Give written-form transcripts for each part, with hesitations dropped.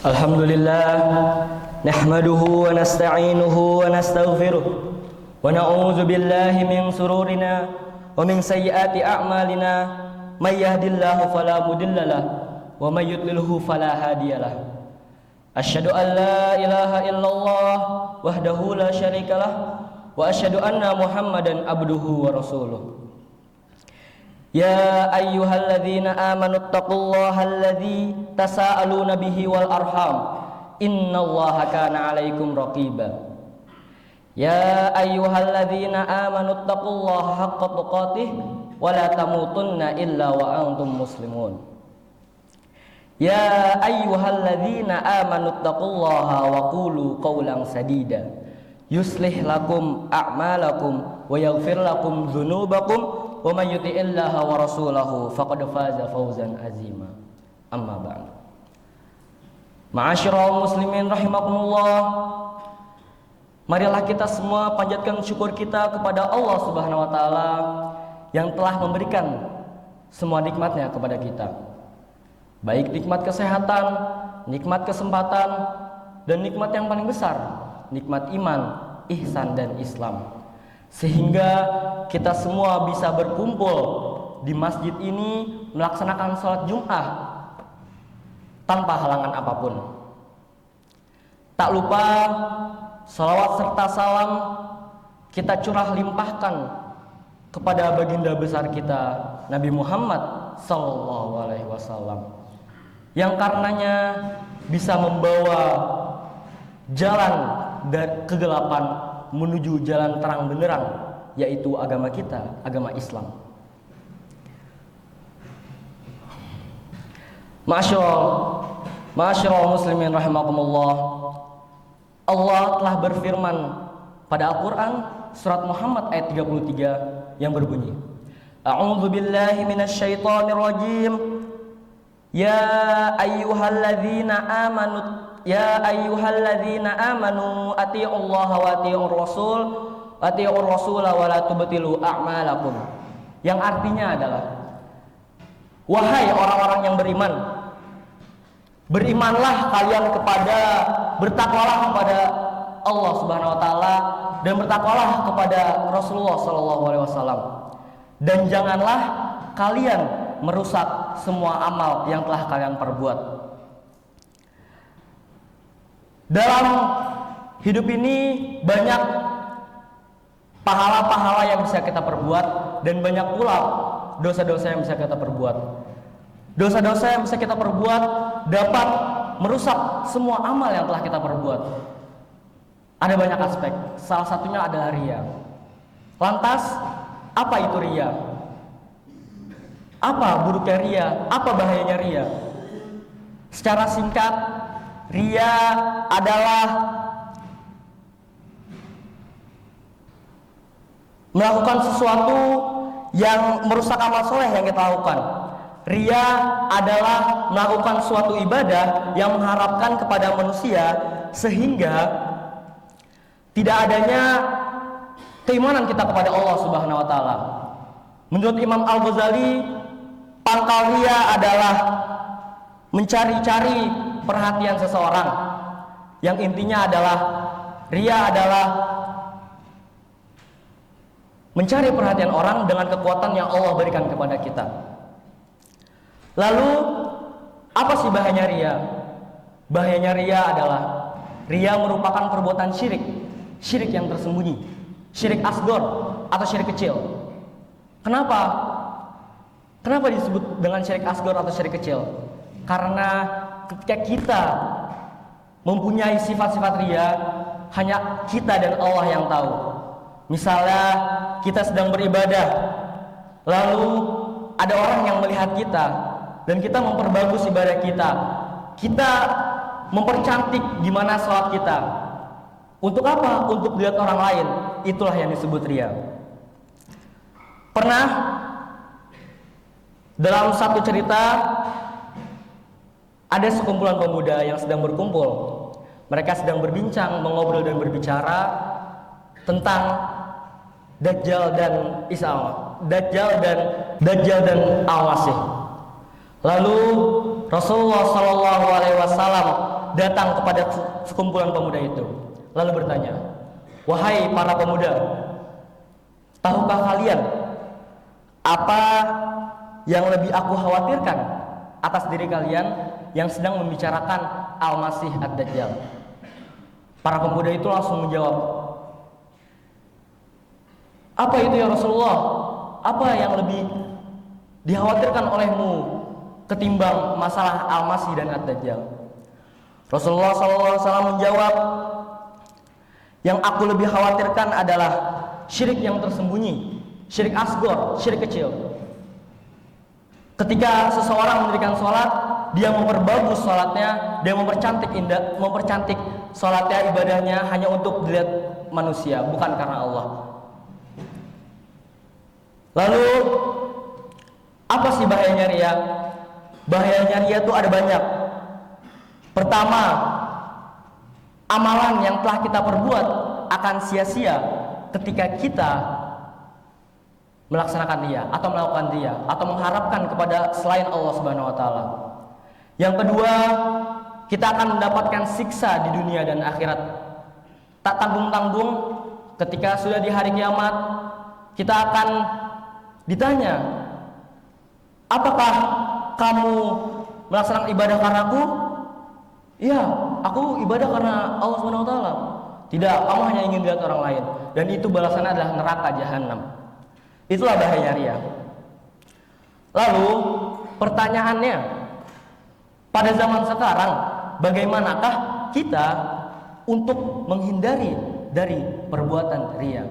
Alhamdulillah nahmaduhu wa nasta'inuhu wa nastaghfiruh wa na'udzu billahi min sururina wa min sayyiati a'malina may yahdihillahu fala mudhillalah wa may yudlilhu fala hadiyalah. Asyhadu an la ilaha illallah wahdahu la syarikalah wa asyhadu anna Muhammadan abduhu wa rasuluh. Ya ayyuhalladzina amanu taqullaha alladzi tasaaluna bihi wal arham innallaha kana 'alaikum raqiba. Ya ayyuhalladzina amanu taqullaha haqqa tuqatih wa la tamutunna illa wa antum muslimun. Ya ayyuhalladzina amanu taqullaha wa qulu qawlan sadida yuslih lakum a'malakum wa yaghfir lakum dzunubakum wa may yuti'illaha wa rasulahu faqad faza fawzan azima. Amma ba'd. Ma'asyiral muslimin rahimakumullah. Marilah kita semua panjatkan syukur kita kepada Allah Subhanahu wa taala yang telah memberikan semua nikmatnya kepada kita. Baik nikmat kesehatan, nikmat kesempatan, dan nikmat yang paling besar, nikmat iman, ihsan dan Islam. Sehingga kita semua bisa berkumpul di masjid ini melaksanakan sholat Jum'ah tanpa halangan apapun. Tak lupa salawat serta salam kita curah limpahkan kepada baginda besar kita Nabi Muhammad sallallahu alaihi wasallam, yang karenanya bisa membawa jalan dari kegelapan menuju jalan terang benderang, yaitu agama kita, agama Islam. Ma'asyiral muslimin rahimakumullah. Allah telah berfirman pada Al-Qur'an surat Muhammad ayat 33 yang berbunyi, A'udzu billahi minasyaitonir rajim. Ya ayyuhalladzina amanu atii'ullaha wa atii'ur rasula wa la tubtilu a'malakum. Yang artinya adalah, wahai orang-orang yang beriman, berimanlah kalian kepada, bertakwalah kepada Allah Subhanahu wa taala dan bertakwalah kepada Rasulullah sallallahu alaihi wasallam, dan janganlah kalian merusak semua amal yang telah kalian perbuat. Dalam hidup ini banyak pahala-pahala yang bisa kita perbuat, dan banyak pula dosa-dosa yang bisa kita perbuat. Dosa-dosa yang bisa kita perbuat dapat merusak semua amal yang telah kita perbuat. Ada banyak aspek, salah satunya adalah riya. Lantas, apa itu riya? Apa buruknya riya? Apa bahayanya riya? Secara singkat, riya adalah melakukan sesuatu yang merusak amal soleh yang kita lakukan. Riya adalah melakukan suatu ibadah yang mengharapkan kepada manusia sehingga tidak adanya keimanan kita kepada Allah Subhanahu wa taala. Menurut Imam Al-Ghazali, pangkal riya adalah mencari-cari perhatian seseorang, yang intinya adalah riya adalah mencari perhatian orang dengan kekuatan yang Allah berikan kepada kita. Lalu apa sih bahayanya riya? Bahayanya riya adalah riya merupakan perbuatan syirik, syirik yang tersembunyi, syirik asghar atau syirik kecil. Kenapa? Kenapa disebut dengan syirik asghar atau syirik kecil? Karena ketika kita mempunyai sifat-sifat riya, hanya kita dan Allah yang tahu. Misalnya kita sedang beribadah, lalu ada orang yang melihat kita, dan kita memperbagus ibadah kita. Kita mempercantik gimana sholat kita. Untuk apa? Untuk dilihat orang lain. Itulah yang disebut riya. Pernah dalam satu cerita, ada sekumpulan pemuda yang sedang berkumpul. Mereka sedang berbincang, mengobrol dan berbicara tentang Dajjal dan Isa, Dajjal dan Al-Masih. Lalu Rasulullah Shallallahu Alaihi Wasallam datang kepada sekumpulan pemuda itu, lalu bertanya, wahai para pemuda, tahukah kalian apa yang lebih aku khawatirkan atas diri kalian yang sedang membicarakan Al-Masih Ad-Dajjal? Para pemuda itu langsung menjawab, apa itu ya Rasulullah? Apa yang lebih dikhawatirkan olehmu ketimbang masalah Al-Masih dan Ad-Dajjal? Rasulullah SAW menjawab, yang aku lebih khawatirkan adalah syirik yang tersembunyi, syirik asghar, syirik kecil. Ketika seseorang mendirikan sholat, dia memperbagus sholatnya, dia mempercantik sholatnya, ibadahnya hanya untuk dilihat manusia, bukan karena Allah. Lalu apa sih bahayanya riya? Bahayanya riya itu ada banyak. Pertama, amalan yang telah kita perbuat akan sia-sia ketika kita melaksanakan riya atau melakukan riya atau mengharapkan kepada selain Allah Subhanahu wa taala. Yang kedua, kita akan mendapatkan siksa di dunia dan akhirat. Tak tanggung-tanggung ketika sudah di hari kiamat, kita akan ditanya, apakah kamu melaksanakan ibadah karena aku? Iya, aku ibadah karena Allah Subhanahu wa taala. Tidak, kamu hanya ingin lihat orang lain, dan itu balasannya adalah neraka jahanam. Itulah bahaya riya. Lalu pertanyaannya, pada zaman sekarang bagaimanakah kita untuk menghindari dari perbuatan riya?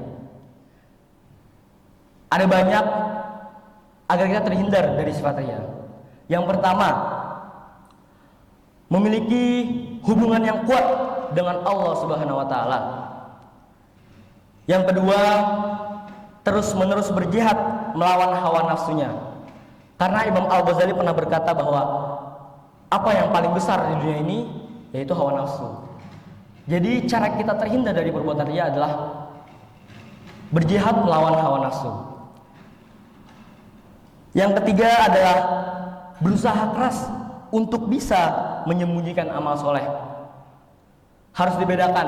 Ada banyak agar kita terhindar dari sifat riya. Yang pertama, memiliki hubungan yang kuat dengan Allah Subhanahu wa taala. Yang kedua, terus-menerus berjihad melawan hawa nafsunya. Karena Imam Al-Ghazali pernah berkata bahwa apa yang paling besar di dunia ini yaitu hawa nafsu. Jadi cara kita terhindar dari perbuatan riya adalah berjihad melawan hawa nafsu. Yang ketiga adalah berusaha keras untuk bisa menyembunyikan amal soleh. Harus dibedakan.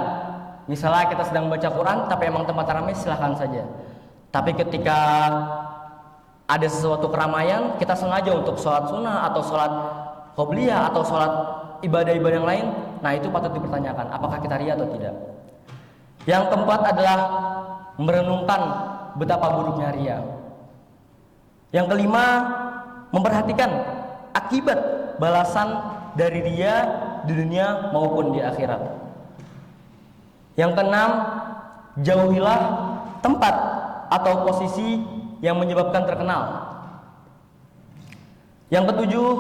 Misalnya kita sedang baca Quran tapi emang tempat ramai, silahkan saja. Tapi ketika ada sesuatu keramaian, kita sengaja untuk sholat sunnah atau sholat qobliyah atau sholat ibadah-ibadah yang lain, nah itu patut dipertanyakan, apakah kita riya atau tidak. Yang keempat adalah merenungkan betapa buruknya riya. Yang kelima, memperhatikan akibat balasan dari riya di dunia maupun di akhirat. Yang keenam, jauhilah tempat atau posisi yang menyebabkan terkenal. Yang ketujuh,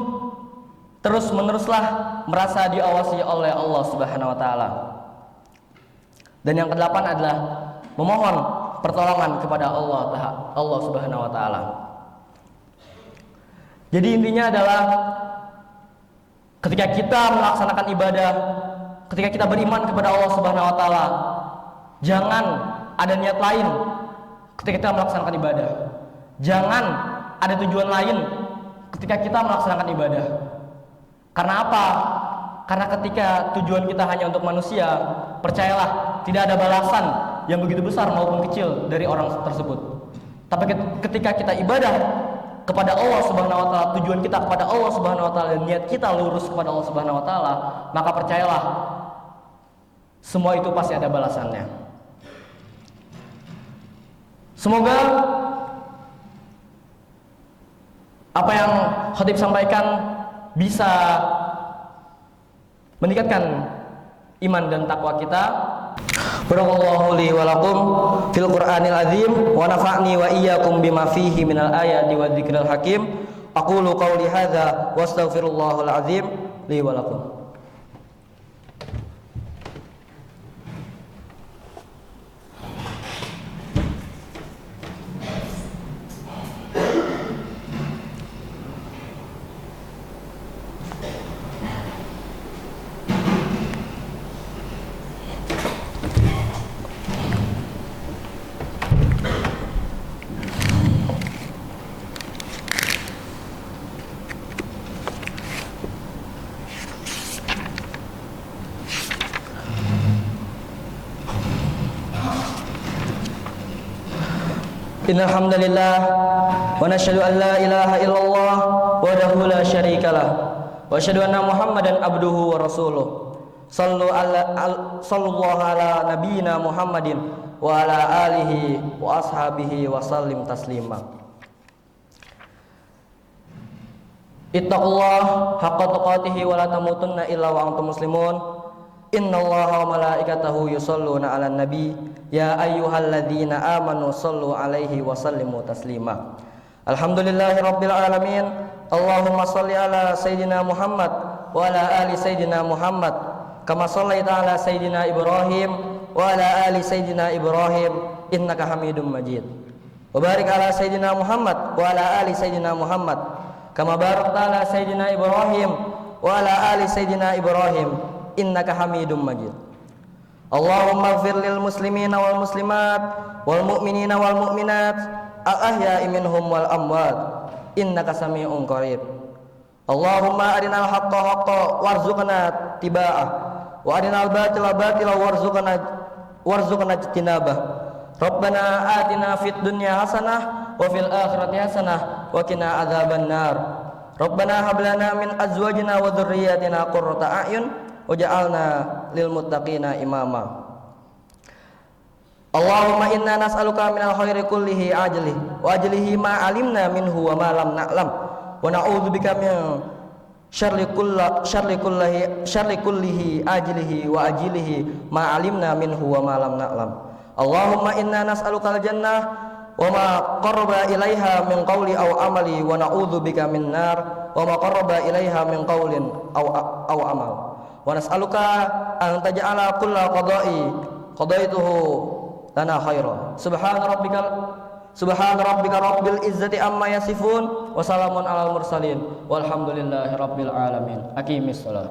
terus-meneruslah merasa diawasi oleh Allah Subhanahu wa taala. Dan yang kedelapan adalah memohon pertolongan kepada Allah Subhanahu wa taala. Jadi intinya adalah ketika kita melaksanakan ibadah, ketika kita beriman kepada Allah Subhanahu wa taala, jangan ada niat lain ketika kita melaksanakan ibadah. Jangan ada tujuan lain ketika kita melaksanakan ibadah. Karena apa? Karena ketika tujuan kita hanya untuk manusia, percayalah tidak ada balasan yang begitu besar maupun kecil dari orang tersebut. Tapi ketika kita ibadah kepada Allah Subhanahu wa taala, tujuan kita kepada Allah Subhanahu wa taala dan niat kita lurus kepada Allah Subhanahu wa taala, maka percayalah semua itu pasti ada balasannya. Semoga apa yang khatib sampaikan bisa meningkatkan iman dan takwa kita. Barakallahu li wa lakum fil Qur'anil azim wa nafa'ni wa iyyakum bima fihi minal ayati wa dzikril hakim. Aqulu qawli hadza wa astaghfirullahal azim li wa lakum. Innal hamdalillah wa nashhadu an la ilaha illallah wahdahu la syarika lah wa asyhadu anna Muhammadan abduhu wa rasuluh. Sallallahu ala nabiyyina Muhammadin wa ala alihi wa ashabihi wa sallim taslima. Ittaqullah haqqa tuqatih wa la tamutunna illa wa antum muslimun. Innallaha wa malaikatahu yusholluna 'alan nabi ya ayyuhalladzina amanu shallu 'alaihi wa sallimu taslima. Alhamdulillahirabbil alamin. Allahumma shalli ala sayidina Muhammad wa ala ali sayidina Muhammad kama shallaita ala sayidina Ibrahim wa ala ali sayidina Ibrahim innaka Hamidum Majid. Wa barik ala sayidina Muhammad wa ala ali sayidina Muhammad kama barakta ala sayidina Ibrahim wa ala ali sayidina Ibrahim innaka Hamidum Majid. Allahumma ighfir lil muslimina wal muslimat wal mu'minina wal mu'minat al-ahya'i minhum wal amwat innaka sami'un qarib. Allahumma arinal haqqa haqqa warzuqna tiba'ah wa arinal batila batila warzuqna ijtinabah. Rabbana atina fid dunya hasanah wa fil akhirati hasanah wa qina adzabannar. Rabbana hab lana min azwajina wa dhurriyyatina qurrata a'yun waj'alna lil muttaqina imama. Allahumma inna nas'aluka minal khairi kullihi ajlihi wa ajlihi ma 'alimna minhu wa ma lam na'lam wa na'udzubika min syarri kullihi ajlihi wa ajlihi ma 'alimna minhu wa ma lam na'lam. Allahumma inna nas'alukal jannah wa ma qarraba ilaiha min qawli aw amali wa na'udzubika min nar wa ma qarraba ilaiha min qawlin aw amal. Wa nas'aluka an taj'ala kulla qadaituhu lana khaira. Subhana rabbika rabbil izzati amma yasifun wa salamun alal mursalin walhamdulillahi rabbil alamin. Aqimis shalah.